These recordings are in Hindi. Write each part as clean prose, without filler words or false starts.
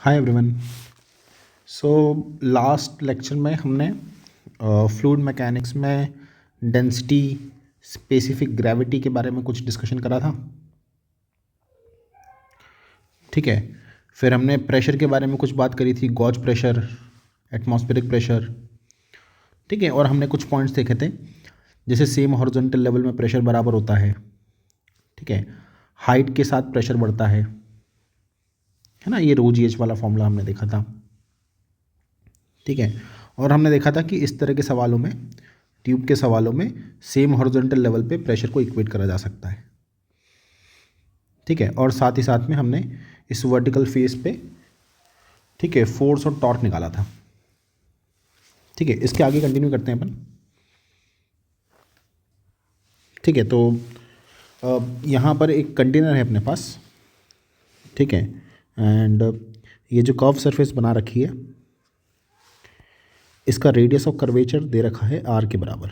Hi everyone. So last lecture में हमने फ्लूइड मैकेनिक्स में डेंसिटी, स्पेसिफिक ग्रेविटी के बारे में कुछ डिस्कशन करा था। ठीक है। फिर हमने प्रेशर के बारे में कुछ बात करी थी, गॉज प्रेशर, एटमॉस्फेरिक प्रेशर। ठीक है। और हमने कुछ पॉइंट्स देखे थे, जैसे सेम हॉरिजॉन्टल लेवल में प्रेशर बराबर होता है। ठीक है। हाइट के साथ प्रेशर बढ़ता है ना। ये रो जी एच वाला फॉर्मूला हमने देखा था। ठीक है। और हमने देखा था कि इस तरह के सवालों में, ट्यूब के सवालों में, सेम हॉरिजॉन्टल लेवल पे प्रेशर को इक्वेट करा जा सकता है। ठीक है। और साथ ही साथ में हमने इस वर्टिकल फेस पे, ठीक है, फोर्स और टॉर्क निकाला था। ठीक है। इसके आगे कंटिन्यू करते हैं अपन। ठीक है। तो यहाँ पर एक कंटेनर है अपने पास। ठीक है। एंड ये जो कर्व सरफेस बना रखी है, इसका रेडियस ऑफ कर्वेचर दे रखा है आर के बराबर।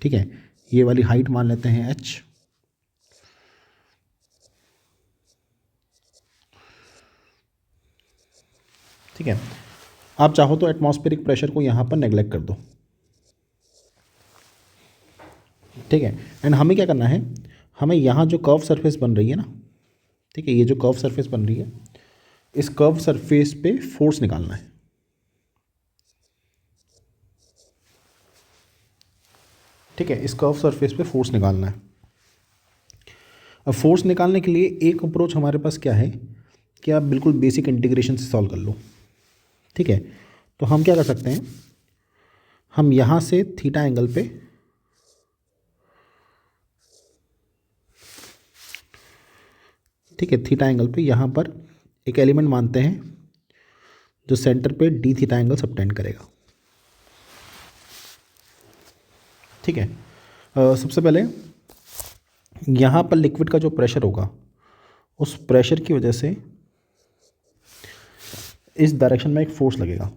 ठीक है। ये वाली हाइट मान लेते हैं एच। ठीक है। आप चाहो तो एटमॉस्फेरिक प्रेशर को यहाँ पर नेग्लेक्ट कर दो। ठीक है। एंड हमें क्या करना है, हमें यहाँ जो कर्व सरफेस बन रही है ना, ठीक है, ये जो कर्व सरफेस बन रही है, इस कर्व सरफेस पे फोर्स निकालना है। ठीक है। इस कर्व सरफेस पे फोर्स निकालना है। अब फोर्स निकालने के लिए एक अप्रोच हमारे पास क्या है कि आप बिल्कुल बेसिक इंटीग्रेशन से सॉल्व कर लो। ठीक है। तो हम क्या कर सकते हैं, हम यहाँ से थीटा एंगल पे, ठीक है, थीटा एंगल पे यहाँ पर एक एलिमेंट मानते हैं जो सेंटर पे डी थीटा एंगल सबटेंड करेगा। ठीक है। सबसे पहले यहाँ पर लिक्विड का जो प्रेशर होगा, उस प्रेशर की वजह से इस डायरेक्शन में एक फोर्स लगेगा।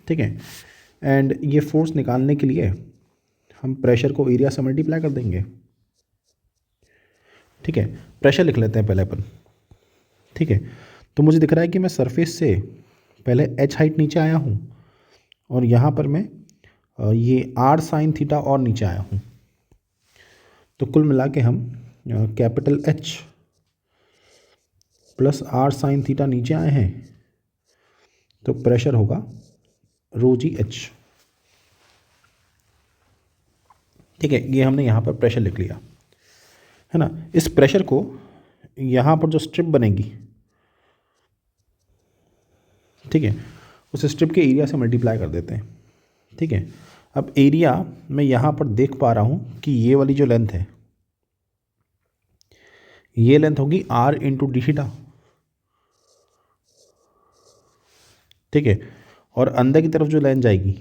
ठीक है। एंड ये फोर्स निकालने के लिए हम प्रेशर को एरिया से मल्टीप्लाई कर देंगे। ठीक है। प्रेशर लिख लेते हैं पहले अपन। ठीक है। तो मुझे दिख रहा है कि मैं सरफेस से पहले एच हाइट नीचे आया हूँ, और यहाँ पर मैं ये आर साइन थीटा और नीचे आया हूँ। तो कुल मिला के हम capital H plus R sine theta नीचे आए हैं, तो प्रेशर होगा रो जी एच। ठीक है। ये हमने यहाँ पर प्रेशर लिख लिया है ना। इस प्रेशर को यहाँ पर जो स्ट्रिप बनेगी, ठीक है, उस स्ट्रिप के एरिया से मल्टीप्लाई कर देते हैं। ठीक है। अब एरिया मैं यहाँ पर देख पा रहा हूँ कि ये वाली जो लेंथ है, ये लेंथ होगी आर इंटू डी थीटा। ठीक है। और अंदर की तरफ जो लेंथ जाएगी,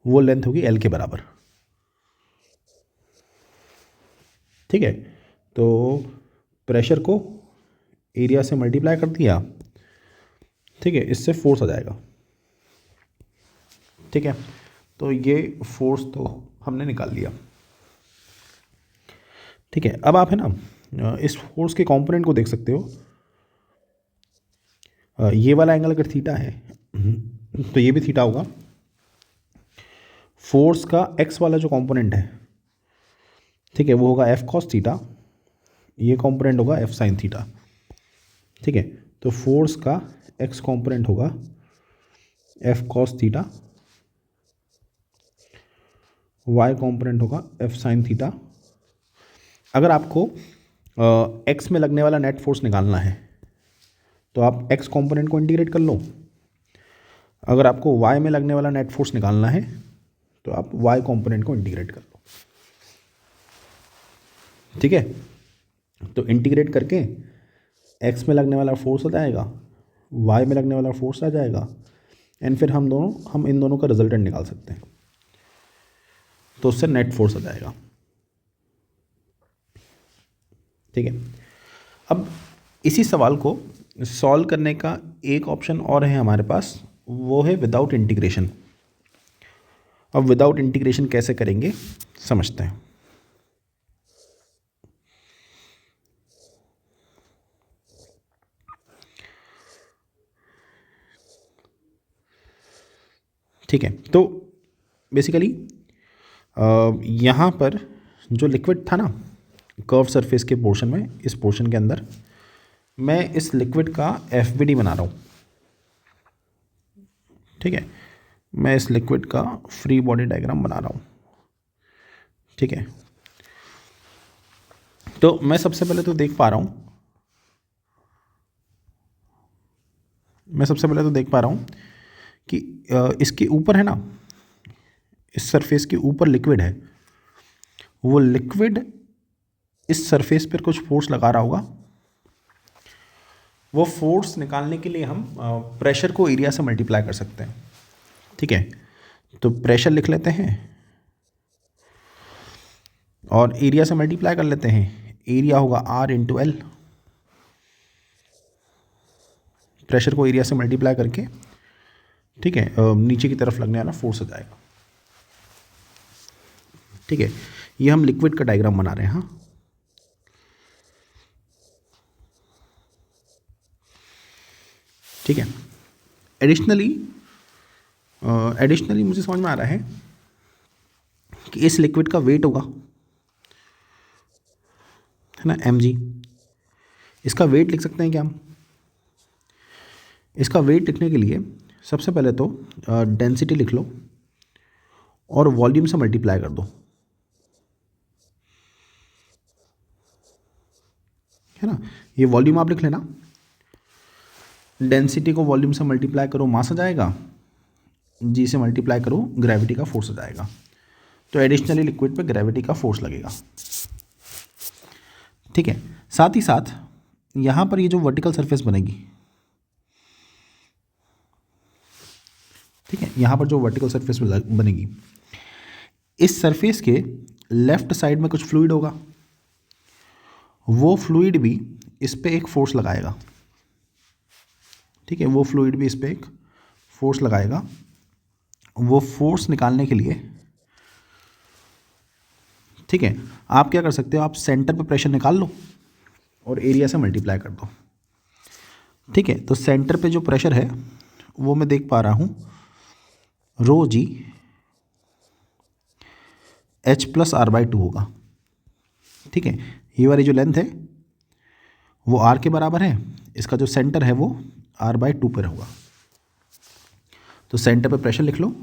वो लेंथ होगी एल के बराबर। ठीक है। तो प्रेशर को एरिया से मल्टीप्लाई कर दिया। ठीक है। इससे फोर्स आ जाएगा। ठीक है। तो ये फोर्स तो हमने निकाल लिया। ठीक है। अब आप है ना इस फोर्स के कंपोनेंट को देख सकते हो। ये वाला एंगल अगर थीटा है तो ये भी थीटा होगा। फोर्स का एक्स वाला जो कंपोनेंट है, ठीक है, वो होगा एफ कॉस थीटा। ये कंपोनेंट होगा एफ साइन थीटा। ठीक है। तो फोर्स का एक्स कंपोनेंट होगा F cos theta, y component होगा एफ साइन थीटा। अगर आपको एक्स में लगने वाला नेट फोर्स निकालना है, तो आप एक्स कंपोनेंट को इंटीग्रेट कर लो। अगर आपको वाई में लगने वाला नेट फोर्स निकालना है, तो आप वाई कंपोनेंट को इंटीग्रेट कर लो। ठीक है। तो इंटीग्रेट करके एक्स में लगने वाला फोर्स आ जाएगा, वाई में लगने वाला फोर्स आ जाएगा, एंड फिर हम इन दोनों का रिजल्टेंट निकाल सकते हैं। तो उससे नेट फोर्स आ जाएगा। ठीक है। अब इसी सवाल को सॉल्व करने का एक ऑप्शन और है हमारे पास, वो है विदाउट इंटीग्रेशन। अब विदाउट इंटीग्रेशन कैसे करेंगे समझते हैं। ठीक है, तो बेसिकली यहाँ पर जो लिक्विड था ना कर्व सरफेस के पोर्शन में, इस पोर्शन के अंदर मैं इस लिक्विड का FBD बना रहा हूँ। ठीक है, मैं इस लिक्विड का फ्री बॉडी डायग्राम बना रहा हूँ। ठीक है, तो मैं सबसे पहले तो देख पा रहा हूँ कि इसके ऊपर है ना, इस सरफेस के ऊपर लिक्विड है, वो लिक्विड इस सरफेस पर कुछ फोर्स लगा रहा होगा। वो फोर्स निकालने के लिए हम प्रेशर को एरिया से मल्टीप्लाई कर सकते हैं। ठीक है, तो प्रेशर लिख लेते हैं और एरिया से मल्टीप्लाई कर लेते हैं। एरिया होगा R × L। प्रेशर को एरिया से मल्टीप्लाई करके, ठीक है, नीचे की तरफ लगने वाला फोर्स आ जाएगा। ठीक है, ये हम लिक्विड का डायग्राम बना रहे हैं। हाँ, ठीक है। एडिशनली मुझे समझ में आ रहा है कि इस लिक्विड का वेट होगा, है ना, mg। इसका वेट लिख सकते हैं क्या हम? इसका वेट लिखने के लिए सबसे पहले तो डेंसिटी लिख लो और वॉल्यूम से मल्टीप्लाई कर दो, है ना। ये वॉल्यूम आप लिख लेना, डेंसिटी को वॉल्यूम से मल्टीप्लाई करो मास आ जाएगा, जी से मल्टीप्लाई करो ग्रेविटी का फोर्स आ जाएगा। तो एडिशनली लिक्विड पे ग्रेविटी का फोर्स लगेगा। ठीक है, साथ ही साथ यहाँ पर ये जो वर्टिकल सरफेस बनेगी, ठीक है, यहाँ पर जो वर्टिकल सरफेस बनेगी, इस सरफेस के लेफ्ट साइड में कुछ फ्लूइड होगा। वो फ्लूइड भी इस पे एक फोर्स लगाएगा। ठीक है, वो फ्लूइड भी इस पे एक फोर्स लगाएगा। वो फोर्स निकालने के लिए, ठीक है, आप क्या कर सकते हो, आप सेंटर पे प्रेशर निकाल लो और एरिया से मल्टीप्लाई कर दो। ठीक है, तो सेंटर पे जो प्रेशर है वो मैं देख पा रहा हूँ ρg H + R/2 होगा। ठीक है, ये वाली जो लेंथ है वो R के बराबर है, इसका जो सेंटर है वो R/2 पर होगा। तो सेंटर पे प्रेशर लिख लो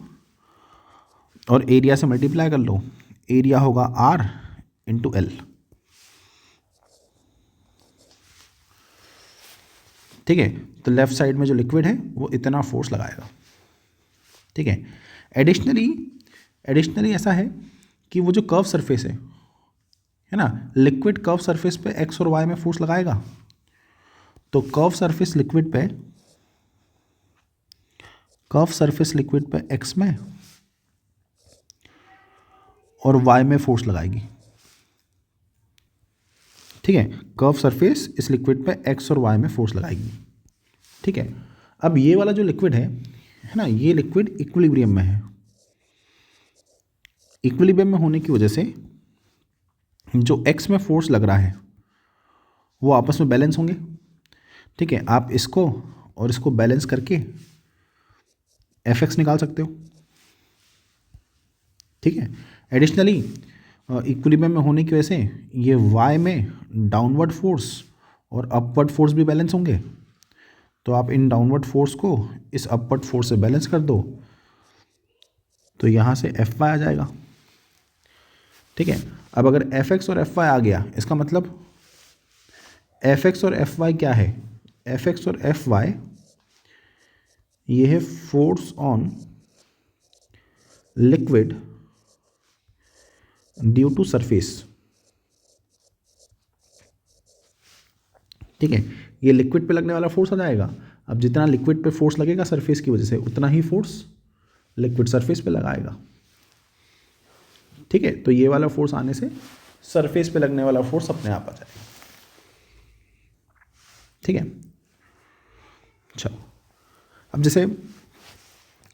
और एरिया से मल्टीप्लाई कर लो। एरिया होगा R × L। ठीक है, तो लेफ्ट साइड में जो लिक्विड है वो इतना फोर्स लगाएगा। ठीक है, एडिशनली ऐसा है कि वो जो कर्व सरफेस है ना, लिक्विड कर्व सरफेस पे x और y में फोर्स लगाएगा। तो कर्व सरफेस लिक्विड पे x में और y में फोर्स लगाएगी। ठीक है, कर्व सरफेस इस लिक्विड पे x और y में फोर्स लगाएगी। ठीक है, अब ये वाला जो लिक्विड है ना, ये लिक्विड इक्विलिब्रियम में है। इक्विलिब्रियम में होने की वजह से जो x में फोर्स लग रहा है वो आपस में बैलेंस होंगे। ठीक है, आप इसको और इसको बैलेंस करके Fx निकाल सकते हो। ठीक है, एडिशनली इक्विलिब्रियम में होने की वजह से ये y में डाउनवर्ड फोर्स और अपवर्ड फोर्स भी बैलेंस होंगे। तो आप इन डाउनवर्ड फोर्स को इस अपवर्ड फोर्स से बैलेंस कर दो, तो यहाँ से Fy आ जाएगा। ठीक है, अब अगर Fx और Fy आ गया, इसका मतलब Fx और Fy क्या है? Fx और Fy ये है force on liquid due to surface. ठीक है, ये लिक्विड पे लगने वाला फोर्स आ जाएगा। अब जितना लिक्विड पे फोर्स लगेगा सरफेस की वजह से, उतना ही फोर्स लिक्विड सरफेस पे लगाएगा। ठीक है, तो ये वाला फोर्स आने से सरफेस पे लगने वाला फोर्स अपने आप आ जाएगा। ठीक है, चलो अब जैसे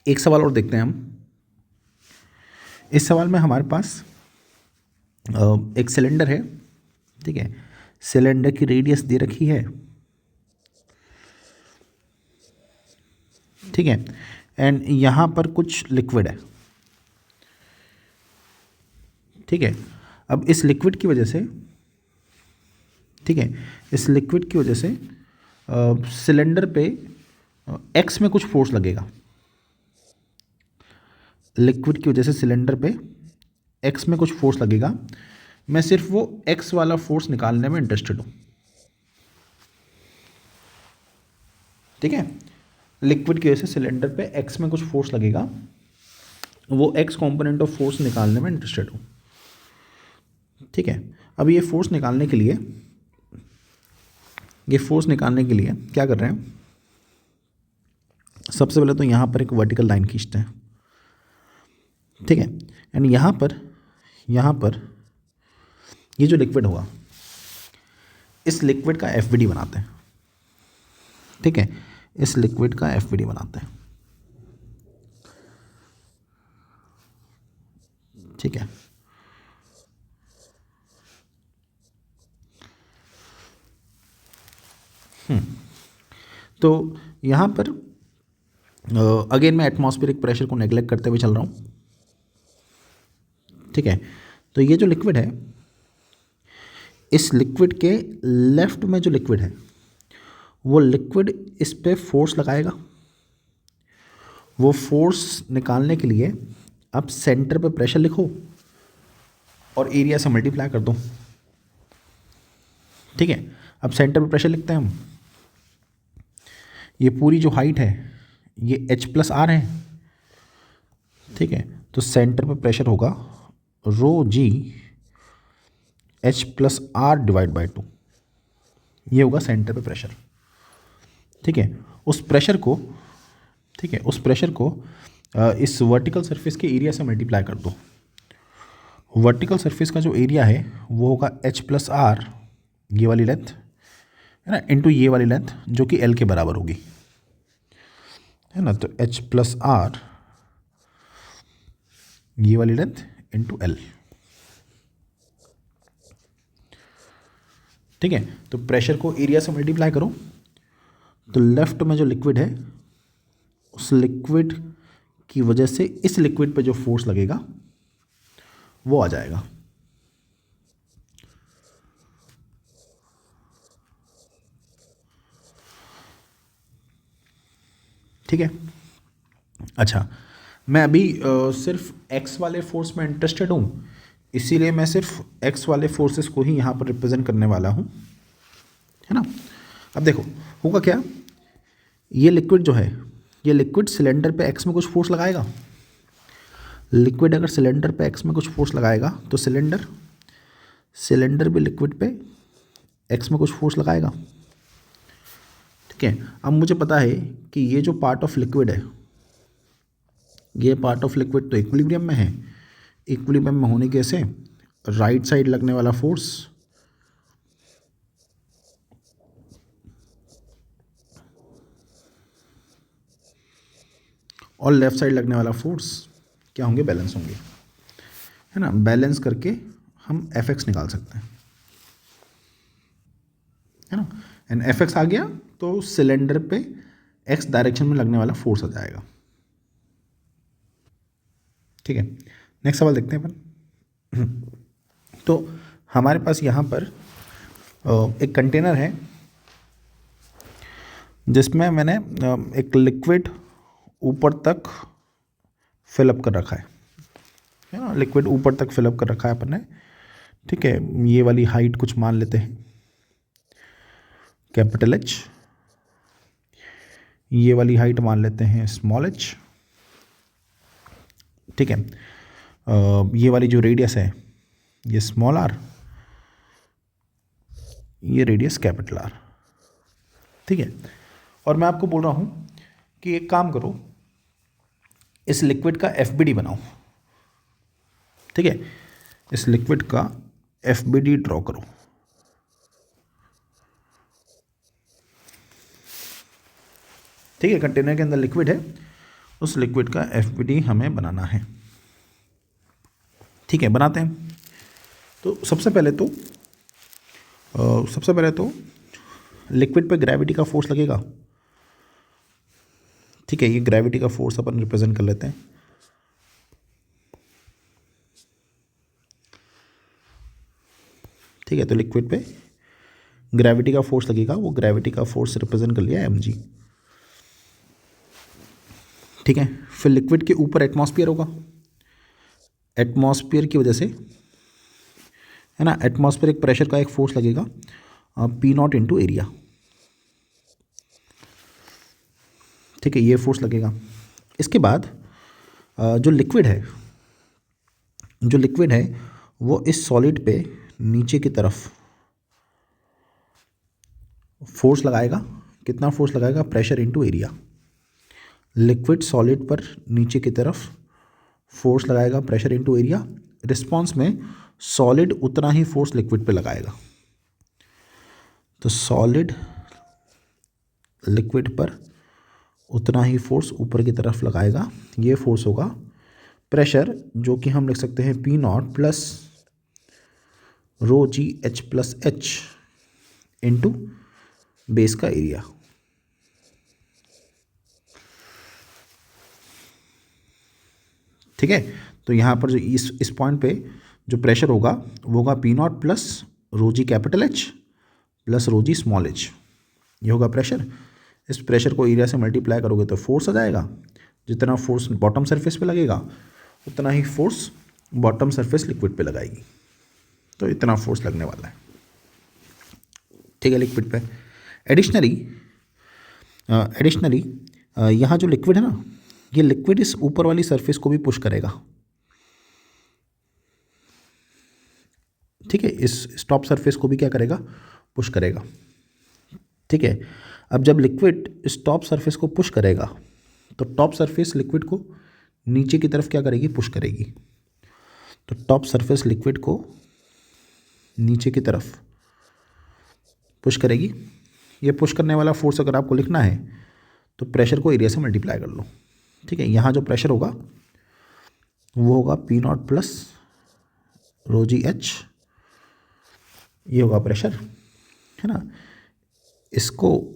एक सवाल और देखते हैं हम। इस सवाल में हमारे पास एक सिलेंडर है। ठीक है, सिलेंडर की रेडियस दे रखी है। ठीक है, एंड यहाँ पर कुछ लिक्विड है, ठीक है। अब इस लिक्विड की वजह से, ठीक है, इस लिक्विड की वजह से सिलेंडर पे एक्स में कुछ फोर्स लगेगा। लिक्विड की वजह से सिलेंडर पे एक्स में कुछ फोर्स लगेगा। मैं सिर्फ वो एक्स वाला फोर्स निकालने में इंटरेस्टेड हूँ, ठीक है। लिक्विड की वजह से सिलेंडर पे एक्स में कुछ फोर्स लगेगा, वो एक्स कंपोनेंट ऑफ फोर्स निकालने में इंटरेस्टेड हूँ, ठीक है। अब ये फोर्स निकालने के लिए, क्या कर रहे हैं, सबसे पहले तो यहाँ पर एक वर्टिकल लाइन खींचते हैं, ठीक है। एंड यहाँ पर ये जो लिक्विड होगा, इस लिक्विड का एफबीडी बनाते हैं, ठीक है। इस लिक्विड का एफबीडी बनाते हैं, ठीक है। तो यहाँ पर अगेन मैं एटमॉस्फेरिक प्रेशर को नेगलेक्ट करते हुए चल रहा हूँ, ठीक है। तो ये जो लिक्विड है, इस लिक्विड के लेफ्ट में जो लिक्विड है, वो लिक्विड इस पे फोर्स लगाएगा। वो फोर्स निकालने के लिए अब सेंटर पे प्रेशर लिखो और एरिया से मल्टीप्लाई कर दो, ठीक है। अब सेंटर पे प्रेशर लिखते हैं हम, ये पूरी जो हाइट है ये H+R है, ठीक है। तो सेंटर पे प्रेशर होगा ρg H+R/2, ये होगा सेंटर पे प्रेशर, ठीक है। उस प्रेशर को, ठीक है, उस प्रेशर को इस वर्टिकल सरफेस के एरिया से मल्टीप्लाई कर दो। वर्टिकल सरफेस का जो एरिया है वो होगा H+R, ये वाली लेंथ है ना, इनटू ये वाली लेंथ जो कि L के बराबर होगी, है ना। तो H+R ये वाली लेंथ इनटू L, ठीक है। तो प्रेशर को एरिया से मल्टीप्लाई करो, तो लेफ्ट में जो लिक्विड है, उस लिक्विड की वजह से इस लिक्विड पे जो फोर्स लगेगा वो आ जाएगा, ठीक है। अच्छा, मैं अभी सिर्फ एक्स वाले फोर्स में इंटरेस्टेड हूँ, इसीलिए मैं सिर्फ एक्स वाले फोर्सेस को ही यहाँ पर रिप्रेजेंट करने वाला हूँ, है ना। अब देखो होगा क्या, ये लिक्विड जो है, ये लिक्विड सिलेंडर पे एक्स में कुछ फोर्स लगाएगा। लिक्विड अगर सिलेंडर पे एक्स में कुछ फोर्स लगाएगा तो सिलेंडर भी लिक्विड पे एक्स में कुछ फोर्स लगाएगा, ठीक है। अब मुझे पता है कि ये जो पार्ट ऑफ लिक्विड है, ये पार्ट ऑफ लिक्विड तो इक्विलिब्रियम में है। इक्विलिब्रियम में होने के से राइट साइड लगने वाला फोर्स और लेफ्ट साइड लगने वाला फोर्स क्या होंगे, बैलेंस होंगे, है ना। बैलेंस करके हम Fx निकाल सकते हैं, है ना। एंड Fx आ गया तो सिलेंडर पे x डायरेक्शन में लगने वाला फोर्स आ जाएगा, ठीक है। नेक्स्ट सवाल देखते हैं अपन। तो हमारे पास यहाँ पर एक कंटेनर है जिसमें मैंने एक लिक्विड ऊपर तक फिलअप कर रखा है ना। लिक्विड ऊपर तक फिलअप कर रखा है अपन ने, ठीक है। ये वाली हाइट कुछ मान लेते हैं कैपिटल H, ये वाली हाइट मान लेते हैं स्मॉल h, ठीक है। ये वाली जो रेडियस है ये स्मॉल r, ये रेडियस कैपिटल R, ठीक है। और मैं आपको बोल रहा हूँ कि एक काम करो, इस लिक्विड का FBD बनाओ, ठीक है। इस लिक्विड का FBD ड्रॉ करो, ठीक है। कंटेनर के अंदर लिक्विड है, उस लिक्विड का FBD हमें बनाना है, ठीक है। बनाते हैं। तो सबसे पहले तो लिक्विड पे ग्रेविटी का फोर्स लगेगा, ठीक है, ये ग्रेविटी का फोर्स अपन रिप्रेजेंट कर लेते हैं। ठीक है, तो लिक्विड पे ग्रेविटी का फोर्स लगेगा, वो ग्रेविटी का फोर्स रिप्रेजेंट कर लिया mg। ठीक है, फिर लिक्विड के ऊपर एटमॉस्फेयर होगा, एटमॉस्फेयर की वजह से, है ना, एटमॉस्फेरिक प्रेशर का एक फोर्स लगेगा पी नॉट इंटू एरिया। ठीक है, ये फोर्स लगेगा। इसके बाद जो लिक्विड है वो इस सॉलिड पे नीचे की तरफ फोर्स लगाएगा। कितना फोर्स लगाएगा? Pressure into area. Liquid solid पर नीचे की तरफ फोर्स लगाएगा, प्रेशर इंटू एरिया। रिस्पॉन्स में सॉलिड उतना ही फोर्स लिक्विड पे लगाएगा। तो सॉलिड लिक्विड पर उतना ही फोर्स ऊपर की तरफ लगाएगा। ये फोर्स होगा प्रेशर, जो कि हम लिख सकते हैं पी नॉट प्लस रो जी H plus H into base का एरिया। ठीक है, तो यहाँ पर जो इस पॉइंट पे जो प्रेशर होगा वो होगा p naught plus rho g capital H plus rho g small h. ये होगा प्रेशर। इस प्रेशर को एरिया से मल्टीप्लाई करोगे तो फोर्स आ जाएगा। जितना फोर्स बॉटम सरफेस पे लगेगा उतना ही फोर्स बॉटम सरफेस लिक्विड पे लगाएगी। तो इतना फोर्स लगने वाला है। ठीक है, लिक्विड पे एडिशनली यहाँ जो लिक्विड है ना, ये लिक्विड इस ऊपर वाली सरफेस को भी पुश करेगा। ठीक है, इस टॉप सरफेस को भी क्या करेगा? पुश करेगा। ठीक है, अब जब लिक्विड इस टॉप सरफेस को पुश करेगा तो टॉप सरफेस लिक्विड को नीचे की तरफ क्या करेगी? पुश करेगी। तो टॉप सरफेस लिक्विड को नीचे की तरफ पुश करेगी। ये पुश करने वाला फोर्स अगर आपको लिखना है तो प्रेशर को एरिया से मल्टीप्लाई कर लो। ठीक है, यहाँ जो प्रेशर होगा वो होगा पी नॉट प्लस रो जी एच। ये होगा प्रेशर, है ना। इसको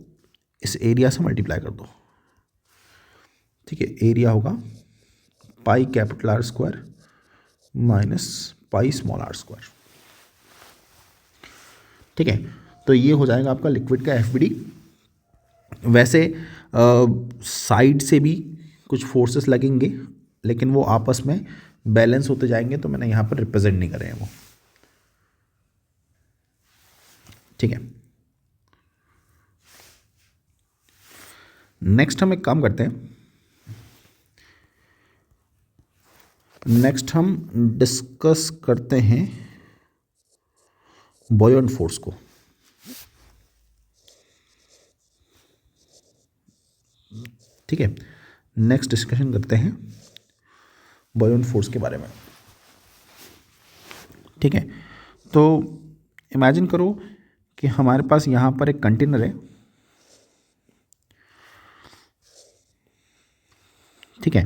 इस एरिया से मल्टीप्लाई कर दो। ठीक है, एरिया होगा pi capital R square minus pi small r square. ठीक है, तो ये हो जाएगा आपका लिक्विड का एफ बी डी। वैसे साइड से भी कुछ फोर्सेस लगेंगे, लेकिन वो आपस में बैलेंस होते जाएंगे, तो मैंने यहाँ पर रिप्रेजेंट नहीं करे हैं वो। ठीक है, नेक्स्ट हम एक काम करते हैं। नेक्स्ट हम डिस्कस करते हैं बॉयंट फोर्स को। ठीक है, नेक्स्ट डिस्कशन करते हैं बॉयंट फोर्स के बारे में। ठीक है, तो इमेजिन करो कि हमारे पास यहाँ पर एक कंटेनर है। ठीक है,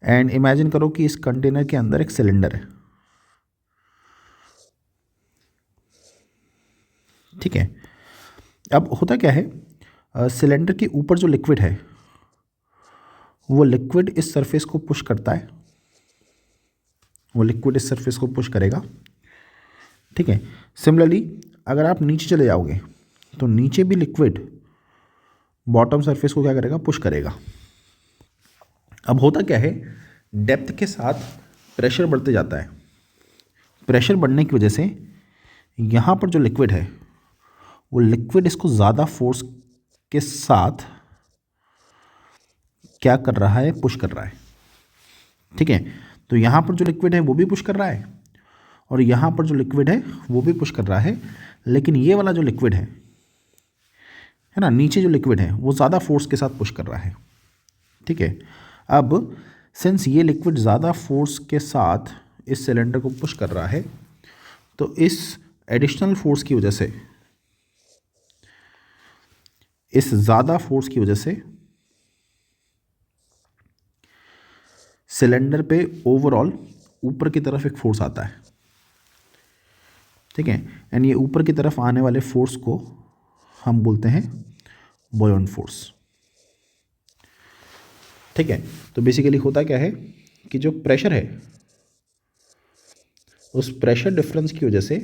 एंड इमेजिन करो कि इस कंटेनर के अंदर एक सिलेंडर है। ठीक है, अब होता क्या है, सिलेंडर के ऊपर जो लिक्विड है वो लिक्विड इस सरफेस को पुश करता है। वो लिक्विड इस सरफेस को पुश करेगा। ठीक है, सिमिलरली अगर आप नीचे चले जाओगे तो नीचे भी लिक्विड बॉटम सरफेस को क्या करेगा? पुश करेगा। अब होता क्या है, डेप्थ के साथ प्रेशर बढ़ते जाता है। प्रेशर बढ़ने की वजह से यहाँ पर जो लिक्विड है वो लिक्विड इसको ज़्यादा फोर्स के साथ क्या कर रहा है? पुश कर रहा है। ठीक है, तो यहाँ पर जो लिक्विड है वो भी पुश कर रहा है और यहाँ पर जो लिक्विड है वो भी पुश कर रहा है, लेकिन ये वाला जो लिक्विड है ना, नीचे जो लिक्विड है वो ज़्यादा फोर्स के साथ पुश कर रहा है। ठीक है, अब सिंस ये लिक्विड ज़्यादा फोर्स के साथ इस सिलेंडर को पुश कर रहा है, तो इस एडिशनल फोर्स की वजह से, इस ज़्यादा फोर्स की वजह से सिलेंडर पे ओवरऑल ऊपर की तरफ एक फोर्स आता है। ठीक है, एंड ये ऊपर की तरफ आने वाले फोर्स को हम बोलते हैं बॉयंट फोर्स। ठीक है, तो बेसिकली होता क्या है कि जो प्रेशर है उस प्रेशर डिफरेंस की वजह से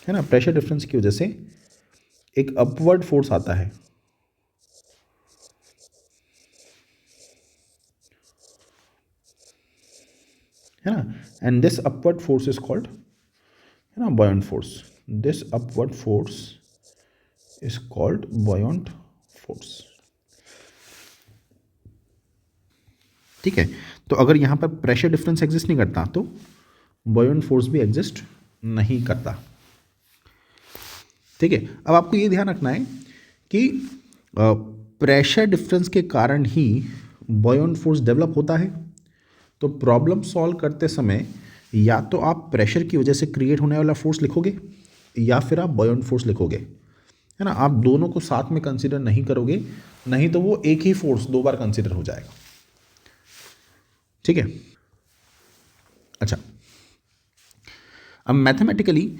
है ना, प्रेशर डिफरेंस की वजह से एक अपवर्ड फोर्स आता है ना, and this upward force is called, है ना, buoyant force. This upward force is called buoyant force. ठीक है, तो अगर यहाँ पर प्रेशर डिफरेंस एग्जिस्ट नहीं करता तो बॉयंट फोर्स भी एग्जिस्ट नहीं करता। ठीक है, अब आपको ये ध्यान रखना है कि प्रेशर डिफरेंस के कारण ही बॉयंट फोर्स डेवलप होता है। तो प्रॉब्लम सॉल्व करते समय या तो आप प्रेशर की वजह से क्रिएट होने वाला फोर्स लिखोगे या फिर आप बॉयंट फोर्स लिखोगे, है ना। आप दोनों को साथ में कंसीडर नहीं करोगे, नहीं तो वो एक ही फोर्स दो बार कंसीडर हो जाएगा। ठीक है, अच्छा, अब मैथमेटिकली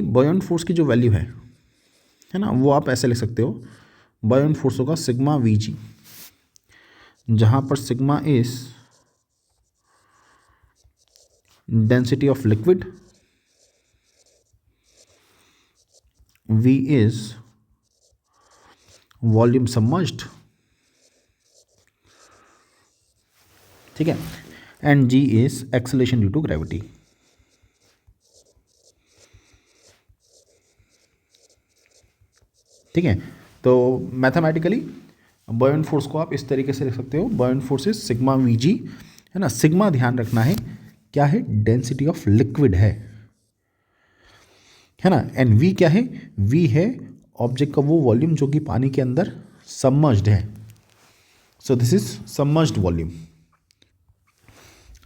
बॉयंट फोर्स की जो वैल्यू है ना, वो आप ऐसे लिख सकते हो, बॉयंट फोर्स होगा सिग्मा वी जी, जहाँ पर sigma is density of liquid, V is volume submerged, ठीक है, and g is acceleration due to gravity. ठीक है, तो मैथमेटिकली बॉयंट फोर्स को आप इस तरीके से लिख सकते हो, buoyant force is sigma V जी, है ना। सिग्मा ध्यान रखना है क्या है, डेंसिटी ऑफ लिक्विड है ना, एंड वी क्या है, वी है ऑब्जेक्ट का वो वॉल्यूम जो कि पानी के अंदर सबमर्ज्ड है। So this is submerged volume.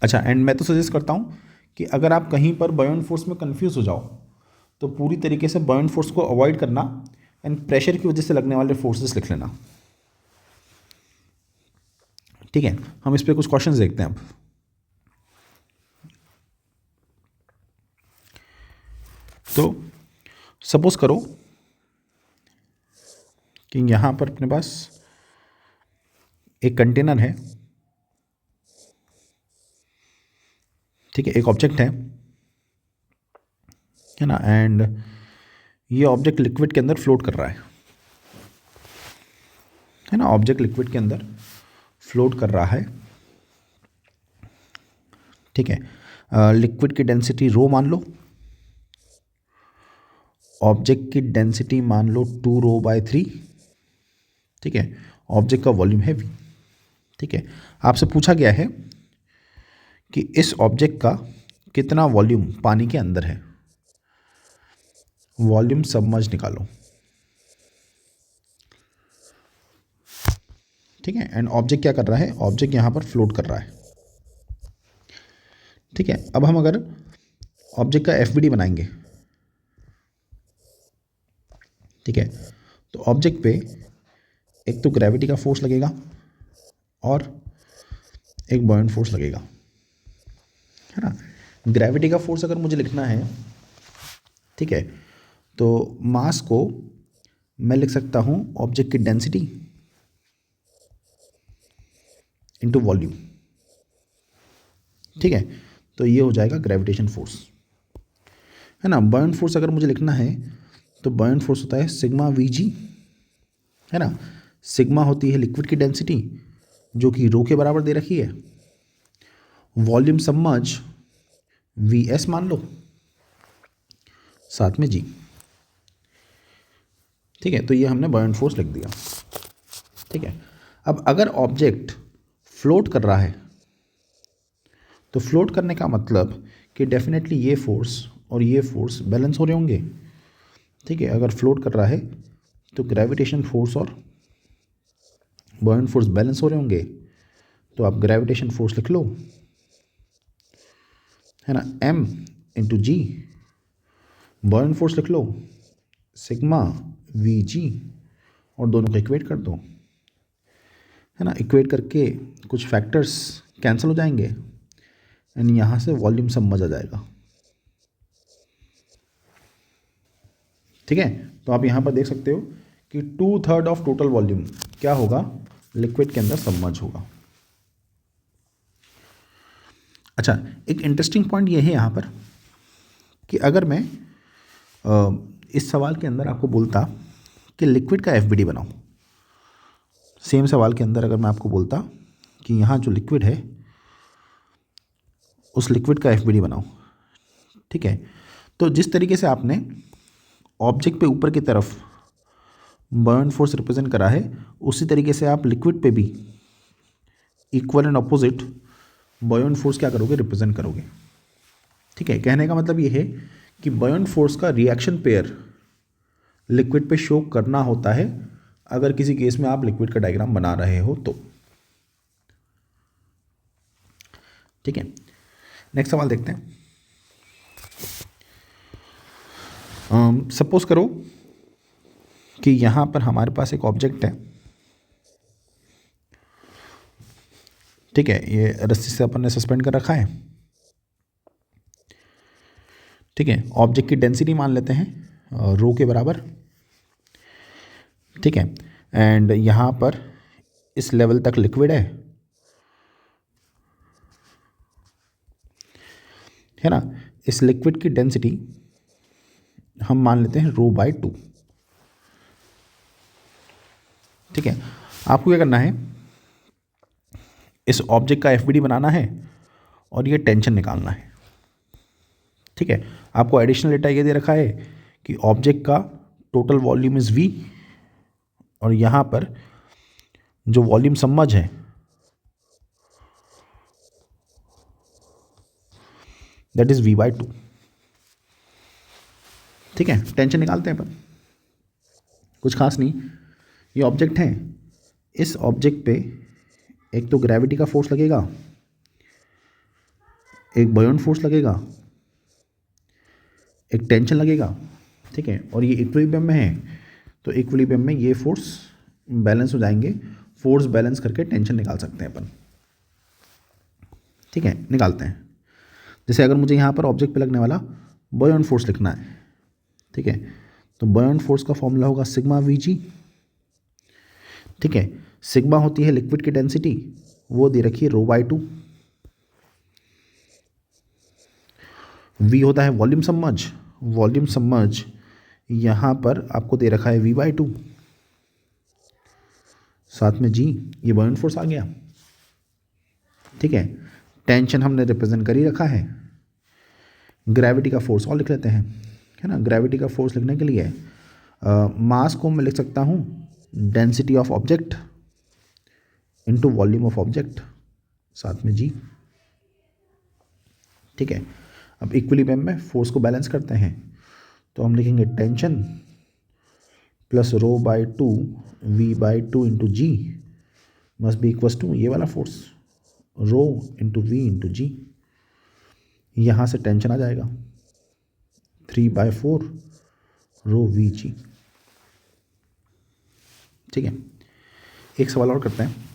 अच्छा, एंड मैं तो सजेस्ट करता हूँ कि अगर आप कहीं पर बॉयंट फोर्स में कंफ्यूज हो जाओ तो पूरी तरीके से बॉयंट फोर्स को अवॉइड करना एंड प्रेशर की वजह से लगने वाले फोर्सेस लिख लेना। ठीक है, हम इस पर कुछ क्वेश्चंस देखते हैं अब। तो सपोज करो कि यहाँ पर अपने पास एक कंटेनर है, ठीक है, एक ऑब्जेक्ट है ना, एंड ये ऑब्जेक्ट लिक्विड के अंदर फ्लोट कर रहा है ना, ऑब्जेक्ट लिक्विड के अंदर फ्लोट कर रहा है। ठीक है, लिक्विड की डेंसिटी रो मान लो, ऑब्जेक्ट की डेंसिटी मान लो 2 ρ/3। ठीक है, ऑब्जेक्ट का वॉल्यूम है v। ठीक है, आपसे पूछा गया है कि इस ऑब्जेक्ट का कितना वॉल्यूम पानी के अंदर है, वॉल्यूम सबमर्ज निकालो। ठीक है, एंड ऑब्जेक्ट क्या कर रहा है, ऑब्जेक्ट यहाँ पर फ्लोट कर रहा है। ठीक है, अब हम अगर ऑब्जेक्ट का एफबीडी बनाएंगे, ठीक है, तो ऑब्जेक्ट पे एक तो ग्रेविटी का फोर्स लगेगा और एक बॉयंट फोर्स लगेगा, है ना। ग्रेविटी का फोर्स अगर मुझे लिखना है, ठीक है, तो मास को मैं लिख सकता हूँ ऑब्जेक्ट की डेंसिटी इनटू वॉल्यूम। ठीक है, तो ये हो जाएगा ग्रेविटेशन फोर्स, है ना। बॉयंट फोर्स अगर मुझे लिखना है तो बॉयंट फोर्स होता है सिग्मा वी जी, है ना। सिग्मा होती है लिक्विड की डेंसिटी जो कि रो के बराबर दे रखी है, वॉल्यूम सबमर्ज वी एस मान लो, साथ में जी। ठीक है, तो ये हमने बॉयंट फोर्स लिख दिया। ठीक है, अब अगर ऑब्जेक्ट फ्लोट कर रहा है तो फ्लोट करने का मतलब कि डेफिनेटली ये फोर्स और ये फोर्स बैलेंस हो रहे होंगे। ठीक है, अगर फ्लोट कर रहा है तो ग्रेविटेशन फोर्स और बॉयंट फोर्स बैलेंस हो रहे होंगे, तो आप ग्रेविटेशन फोर्स लिख लो, है ना, m इंटू जी। बॉयंट फोर्स लिख लो सिग्मा वी जी, और दोनों को इक्वेट कर दो, है ना। इक्वेट करके कुछ फैक्टर्स कैंसिल हो जाएंगे एंड यहाँ से वॉल्यूम सबमर्ज आ जाएगा। ठीक है, तो आप यहाँ पर देख सकते हो कि 2/3 ऑफ टोटल वॉल्यूम क्या होगा, लिक्विड के अंदर सबमर्ज होगा। अच्छा, एक इंटरेस्टिंग पॉइंट ये है यहाँ पर कि अगर मैं इस सवाल के अंदर आपको बोलता कि लिक्विड का एफबीडी बनाओ, सेम सवाल के अंदर अगर मैं आपको बोलता कि यहाँ जो लिक्विड है उस लिक्विड का एफबीडी बनाओ, ठीक है, तो जिस तरीके से आपने ऑब्जेक्ट पे ऊपर की तरफ बॉयंट फोर्स रिप्रेजेंट करा है, उसी तरीके से आप लिक्विड पे भी equal and opposite buoyant force क्या करोगे, रिप्रेजेंट करोगे। ठीक है, कहने का मतलब ये है कि बॉयंट फोर्स का रिएक्शन पेयर लिक्विड पे शो करना होता है अगर किसी केस में आप लिक्विड का डायग्राम बना रहे हो तो। ठीक है, नेक्स्ट सवाल देखते हैं। सपोज करो कि यहाँ पर हमारे पास एक ऑब्जेक्ट है, ठीक है, ये रस्सी से अपन ने सस्पेंड कर रखा है। ठीक है, ऑब्जेक्ट की डेंसिटी मान लेते हैं रो के बराबर। ठीक है, एंड यहाँ पर इस लेवल तक लिक्विड है ना। इस लिक्विड की डेंसिटी हम मान लेते हैं ρ/2। ठीक है, आपको क्या करना है, इस ऑब्जेक्ट का एफबीडी बनाना है और ये टेंशन निकालना है। ठीक है, आपको एडिशनल डेटा ये दे रखा है कि ऑब्जेक्ट का टोटल वॉल्यूम इज V और यहाँ पर जो वॉल्यूम सबमर्ज है दैट इज V/2। ठीक है, टेंशन निकालते हैं अपन, कुछ खास नहीं, ये ऑब्जेक्ट है, इस ऑब्जेक्ट पे एक तो ग्रेविटी का फोर्स लगेगा, एक बॉयंट फोर्स लगेगा, एक टेंशन लगेगा। ठीक है, और ये इक्विलिब्रियम में है, तो इक्विलिब्रियम में ये फोर्स बैलेंस हो जाएंगे, फोर्स बैलेंस करके टेंशन निकाल सकते हैं अपन। ठीक है, निकालते हैं। जैसे अगर मुझे यहाँ पर ऑब्जेक्ट पे लगने वाला बॉयंट फोर्स लिखना है, ठीक है, तो बॉयंट फोर्स का फॉर्मूला होगा सिग्मा Vg। ठीक है, सिग्मा होती है लिक्विड की डेंसिटी, वो दे रखी है ρ/2। V होता है वॉल्यूम सबमर्ज, वॉल्यूम सबमर्ज यहाँ पर आपको दे रखा है V/2, साथ में G, ये बॉयंट फोर्स आ गया। ठीक है, टेंशन हमने रिप्रेजेंट कर ही रखा है, ग्रेविटी का फोर्स और लिख लेते हैं, है ना। ग्रेविटी का फोर्स लिखने के लिए मास को मैं लिख सकता हूँ density of object into volume of object, साथ में G। ठीक है, अब इक्विलिब्रियम में फोर्स को बैलेंस करते हैं, तो हम लिखेंगे tension plus ρ/2 V/2 into G must be equals to ये वाला force rho into V into G। यहाँ से टेंशन आ जाएगा 3/4 ρVg। ठीक है, एक सवाल और करते हैं।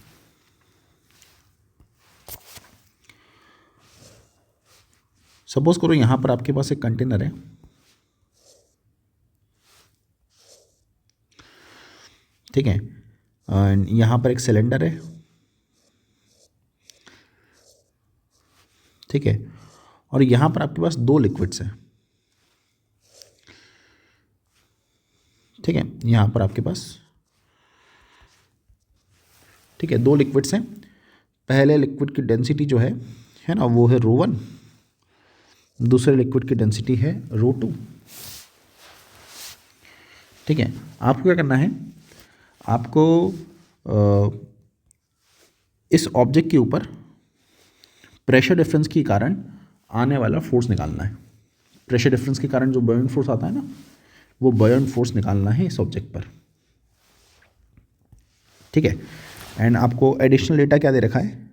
सपोज करो यहाँ पर आपके पास एक कंटेनर है, ठीक है, एंड यहाँ पर एक सिलेंडर है, ठीक है, और यहाँ पर आपके पास दो लिक्विड्स हैं। ठीक है, यहाँ पर आपके पास, ठीक है, दो लिक्विड्स हैं। पहले लिक्विड की डेंसिटी जो है ना, वो है ρ1, दूसरे लिक्विड की डेंसिटी है ρ2। ठीक है, आपको क्या करना है, आपको इस ऑब्जेक्ट के ऊपर प्रेशर डिफरेंस के कारण आने वाला फोर्स निकालना है। प्रेशर डिफरेंस के कारण जो बॉयंट फोर्स आता है ना, वो बॉयंट फोर्स निकालना है इस ऑब्जेक्ट पर। ठीक है, एंड आपको एडिशनल डेटा क्या दे रखा है,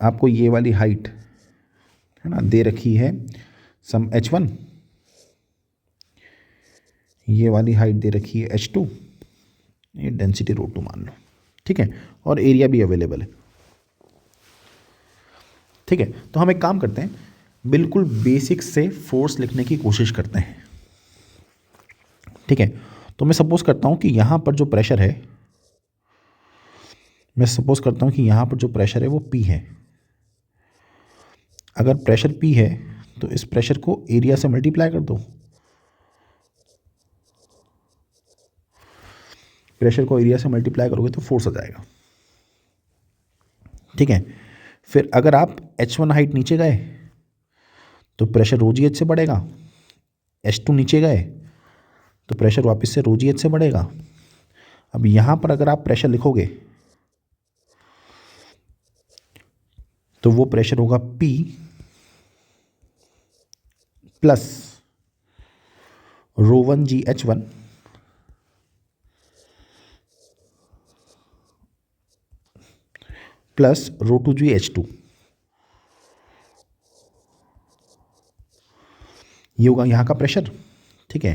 आपको ये वाली हाइट है ना दे रखी है सम h1, ये वाली हाइट दे रखी है h2, ये डेंसिटी ρ2 मान लो। ठीक है, और एरिया भी अवेलेबल है। ठीक है, तो हम एक काम करते हैं, बिल्कुल बेसिक से फोर्स लिखने की कोशिश करते हैं। ठीक है। तो मैं सपोज़ करता हूँ कि यहाँ पर जो प्रेशर है, वो P है। अगर प्रेशर P है तो इस प्रेशर को एरिया से मल्टीप्लाई कर दो। प्रेशर को एरिया से मल्टीप्लाई करोगे तो फोर्स आ जाएगा। ठीक है। फिर अगर आप H1 हाइट नीचे गए तो प्रेशर ρgh से बढ़ेगा, H2 नीचे गए तो प्रेशर वापस से ρgh से बढ़ेगा। अब यहाँ पर अगर आप प्रेशर लिखोगे तो वो प्रेशर होगा P plus ρ1gh1 plus ρ2gh2। ये होगा यहाँ का प्रेशर। ठीक है।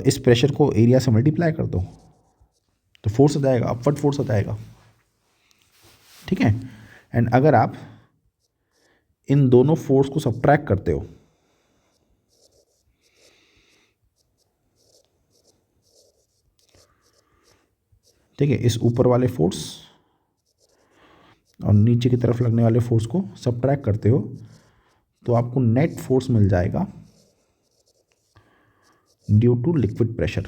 इस प्रेशर को एरिया से मल्टीप्लाई कर दो तो फोर्स आ जाएगा, अपवर्ड फोर्स आ जाएगा। ठीक है। एंड अगर आप इन दोनों फोर्स को सब्ट्रैक्ट करते हो, ठीक है, इस ऊपर वाले फोर्स और नीचे की तरफ लगने वाले फोर्स को सब्ट्रैक्ट करते हो तो आपको नेट फोर्स मिल जाएगा ड्यू टू लिक्विड प्रेशर।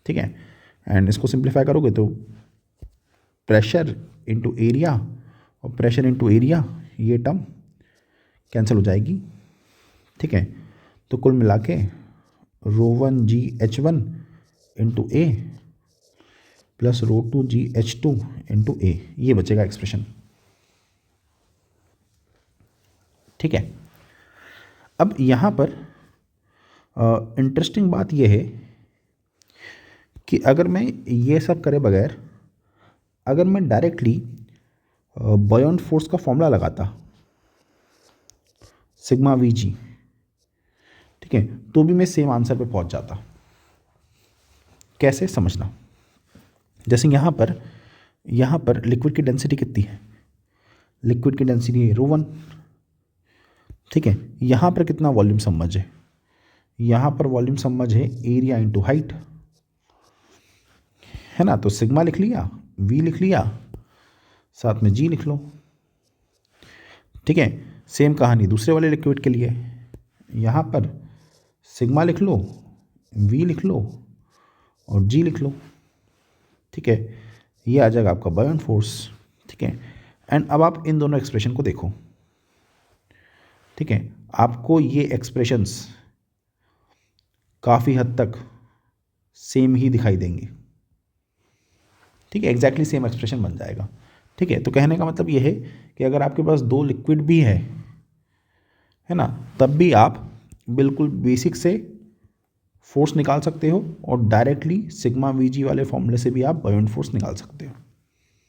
ठीक है। एंड इसको सिंप्लीफाई करोगे तो प्रेशर इनटू एरिया और प्रेशर इनटू एरिया, ये टर्म कैंसिल हो जाएगी। ठीक है। तो कुल मिला के ρ1gh1 इंटू ए प्लस ρ2gh2 इंटू ए, ये बचेगा एक्सप्रेशन। ठीक है। अब यहाँ पर इंटरेस्टिंग बात यह है कि अगर मैं ये सब करे बगैर अगर मैं डायरेक्टली बॉयंट फोर्स का फॉर्मूला लगाता सिग्मा Vg, ठीक है, तो भी मैं सेम आंसर पे पहुंच जाता। कैसे समझना, जैसे यहाँ पर लिक्विड की डेंसिटी कितनी है, लिक्विड की डेंसिटी है ρ1। ठीक है। यहाँ पर कितना वॉल्यूम सबमर्ज है, यहाँ पर वॉल्यूम सबमर्ज है एरिया इंटू हाइट, है ना। तो सिग्मा लिख लिया, V लिख लिया, साथ में G लिख लो। ठीक है। सेम कहानी दूसरे वाले लिक्विड के लिए, यहाँ पर सिग्मा लिख लो, V लिख लो और G लिख लो। ठीक है। ये आ जाएगा आपका बॉयंट फोर्स। ठीक है। एंड अब आप इन दोनों एक्सप्रेशन को देखो। ठीक है। आपको ये एक्सप्रेशंस काफ़ी हद तक सेम ही दिखाई देंगे। ठीक है। एग्जैक्टली सेम एक्सप्रेशन बन जाएगा। ठीक है। तो कहने का मतलब ये है कि अगर आपके पास दो लिक्विड भी है ना, तब भी आप बिल्कुल बेसिक से फोर्स निकाल सकते हो और डायरेक्टली सिग्मा Vg वाले फॉर्मूले से भी आप बॉयंट फोर्स निकाल सकते हो।